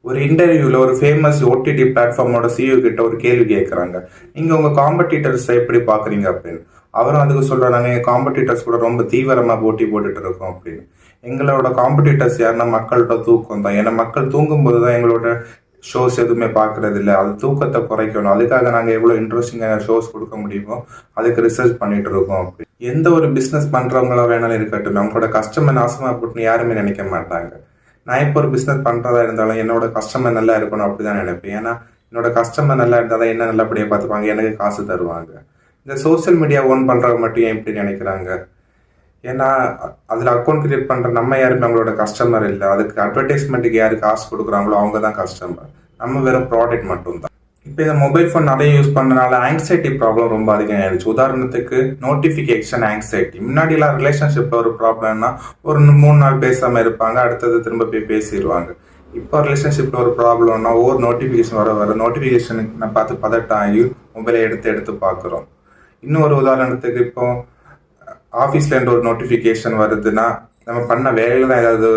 ஒரு இன்டர்வியூல ஒரு ஃபேமஸ் ஓடிடி பிளாட்ஃபார்மோட சிஇஓ கிட்ட ஒரு கேள்வி கேட்குறாங்க. நீங்க உங்க காம்படிட்டர்ஸை எப்படி பாக்குறீங்க அப்படின்னு. அவரும் அதுக்கு சொல்றாங்க, எங்க காம்படிட்டர்ஸ் கூட ரொம்ப தீவிரமா போட்டி போட்டுட்டு இருக்கோம் அப்படின்னு. எங்களோட காம்படிட்டர்ஸ் யாருன்னா மக்களோட தூக்கம் தான். ஏன்னா மக்கள் தூங்கும்போது தான் எங்களோட ஷோஸ் எதுவுமே பார்க்கறது இல்லை. அது தூக்கத்தை குறைக்கணும். அதுக்காக நாங்கள் எவ்வளோ இன்ட்ரெஸ்டிங்கான ஷோஸ் கொடுக்க முடியுமோ அதுக்கு ரிசர்ச் பண்ணிட்டு இருக்கோம் அப்படி. எந்த ஒரு பிஸ்னஸ் பண்றவங்களா வேணாலும் இருக்கட்டும், அவங்களோட கஸ்டமர் நாசமா போட்டுன்னு யாருமே நினைக்க மாட்டாங்க. நான் இப்போ ஒரு பிஸ்னஸ் பண்ணுறதா இருந்தாலும் என்னோட கஸ்டமர் நல்லா இருக்கணும் அப்படி தான் நினைப்பேன். ஏன்னா என்னோட கஸ்டமர் நல்லா இருந்தால் தான் என்ன நல்லபடியாக பார்த்துப்பாங்க, எனக்கு காசு தருவாங்க. இந்த சோசியல் மீடியா ஓன் பண்ணுறவங்க மட்டும் ஏன் இப்படி நினைக்கிறாங்க? ஏன்னா அதில் அக்கௌண்ட் கிரியேட் பண்ணுற நம்ம யாருமே அவங்களோட கஸ்டமர் இல்லை. அதுக்கு அட்வர்டைஸ்மெண்ட்டுக்கு யாரு காசு கொடுக்குறாங்களோ அவங்க தான் கஸ்டமர். நம்ம வெறும் ப்ராடக்ட் மட்டும் தான். இப்போ இந்த மொபைல் ஃபோன் நிறைய யூஸ் பண்ணனால ஆங்ஸைட்டி ப்ராப்ளம் ரொம்ப அதிகம் ஆயிடுச்சு. உதாரணத்துக்கு நோட்டிஃபிகேஷன் ஆங்ஸைட்டி. முன்னாடிலாம் ரிலேஷன்ஷிப்பில் ஒரு ப்ராப்ளம்னா ஒரு 3 நாள் பேசாமல் இருப்பாங்க, அடுத்தது திரும்ப போய் பேசிடுவாங்க. இப்போ ரிலேஷன்ஷிப்பில் ஒரு ப்ராப்ளம்னா ஒவ்வொரு நோட்டிஃபிகேஷன் வர நோட்டிஃபிகேஷனுக்கு நான் பார்த்து பதட்டம் ஆகி மொபைலை எடுத்து பார்க்குறோம். இன்னும் ஒரு உதாரணத்துக்கு இப்போ ஆஃபீஸ்ல இருந்து ஒரு நோட்டிஃபிகேஷன் வருதுன்னா நம்ம பண்ண வேலையில தான் ஏதாவது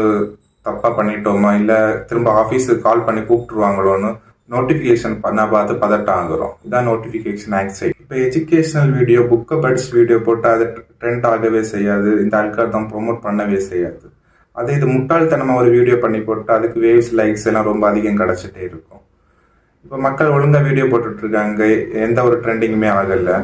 தப்பாக பண்ணிட்டோமா, இல்லை திரும்ப ஆஃபீஸுக்கு கால் பண்ணி கூப்பிட்டுருவாங்களோன்னு நோட்டிஃபிகேஷன் பார்த்து பதட்டம் ஆகுறோம். இதான் நோட்டிஃபிகேஷன் ஆங்ஸைட்டி. இப்போ எஜுகேஷனல் வீடியோ, புக்கை படிச்சு வீடியோ போட்டால் அது ட்ரெண்ட் ஆகவே செய்யாது. இந்த அல்காரிதம் ப்ரொமோட் பண்ணவே செய்யாது. அதே இது முட்டாள்தனமாக ஒரு வீடியோ பண்ணி போட்டு அதுக்கு வேவ்ஸ், லைக்ஸ் எல்லாம் ரொம்ப அதிகம் கிடச்சிட்டே இருக்கும். இப்போ மக்கள் ஒழுங்காக வீடியோ போட்டுட்டு இருக்காங்க, எந்த ஒரு ட்ரெண்டிங்குமே ஆகலை.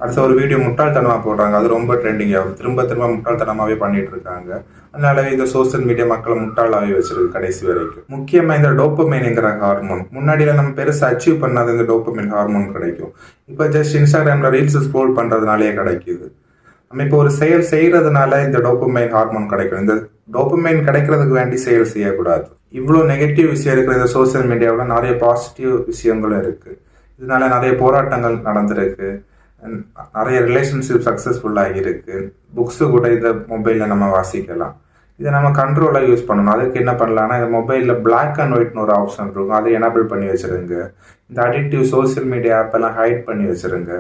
அடுத்த ஒரு வீடியோ முட்டாள்தனமாக போடுறாங்க, அது ரொம்ப ட்ரெண்டிங் ஆகுது. திரும்ப முட்டாள்தனமாகவே பண்ணிட்டு இருக்காங்க. அதனால இந்த சோசியல் மீடியா மக்களை முட்டாளாவே வச்சிருக்கு கடைசி வரைக்கும். முக்கியமாக இந்த டோப்பமைன்ங்கிற ஹார்மோன், முன்னாடியில நம்ம பெருசாக அச்சீவ் பண்ணாத இந்த டோப்பமைன் ஹார்மோன் கிடைக்கும். இப்போ ஜஸ்ட் இன்ஸ்டாகிராமில் ரீல்ஸ் ஸ்க்ரோல் பண்ணுறதுனாலே கிடைக்குது. நம்ம இப்போ ஒரு செயல் செய்யறதுனால இந்த டோப்பமைன் ஹார்மோன் கிடைக்கும். இந்த டோப்பமைன் கிடைக்கிறதுக்கு வேண்டி செயல் செய்யக்கூடாது. இவ்வளோ நெகட்டிவ் விஷயம் இருக்கிற இந்த சோசியல் மீடியாவில் நிறைய பாசிட்டிவ் விஷயங்களும் இருக்கு. இதனால நிறைய போராட்டங்கள் நடந்திருக்கு, நிறைய ரிலேஷன்ஷிப் சக்ஸஸ்ஃபுல்லாக இருக்கு. புக்ஸு கூட இந்த மொபைலில் நம்ம வாசிக்கலாம். இதை நம்ம கண்ட்ரோலாக யூஸ் பண்ணணும். அதுக்கு என்ன பண்ணலாம்னா, இந்த மொபைலில் பிளாக் அண்ட் ஒயிட்னு ஒரு ஆப்ஷன் இருக்கும், அதை எனேபிள் பண்ணி வச்சுருங்க. இந்த அடிக்டிவ் சோசியல் மீடியா ஆப்பெல்லாம் ஹைட் பண்ணி வச்சுருங்க.